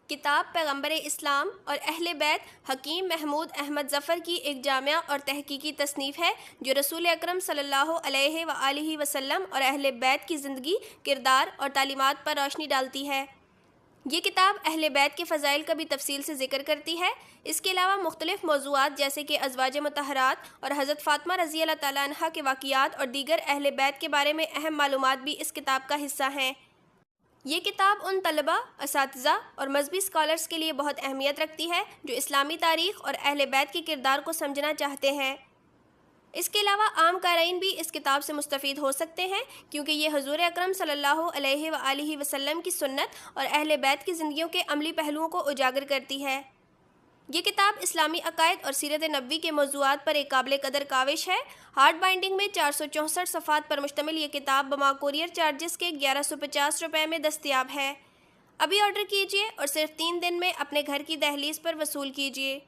کتاب پیغمبر اسلام اور اہل بیت حکیم محمود احمد ظفر کی ایک جامعہ اور تحقیقی تصنیف ہے جو رسول اکرم صلی اللہ علیہ وآلہ وسلم اور اہل بیت کی زندگی، کردار اور تعلیمات پر روشنی ڈالتی ہے۔ یہ کتاب اہل بیت کے فضائل کا بھی تفصیل سے ذکر کرتی ہے۔ اس کے علاوہ مختلف موضوعات جیسے کہ ازواج مطہرات اور حضرت فاطمہ رضی اللہ تعالیٰ عنہا کے واقعات اور دیگر اہل بیت کے بارے میں اہم معلومات بھی اس کتاب کا حصہ ہیں۔ یہ کتاب ان طلباء، اساتذہ اور مذہبی اسکالرز کے لیے بہت اہمیت رکھتی ہے جو اسلامی تاریخ اور اہل بیت کے کردار کو سمجھنا چاہتے ہیں۔ اس کے علاوہ عام قارئین بھی اس کتاب سے مستفید ہو سکتے ہیں کیونکہ یہ حضور اکرم صلی اللہ علیہ وآلہ وسلم کی سنت اور اہل بیت کی زندگیوں کے عملی پہلوؤں کو اجاگر کرتی ہے۔ یہ کتاب اسلامی عقائد اور سیرت نبوی کے موضوعات پر ایک قابل قدر کاوش ہے۔ ہارڈ بائنڈنگ میں 464 صفحات پر مشتمل یہ کتاب بما کوریئر چارجز کے 1150 روپے میں دستیاب ہے۔ ابھی آرڈر کیجیے اور صرف 3 دن میں اپنے گھر کی دہلیز پر وصول کیجیے۔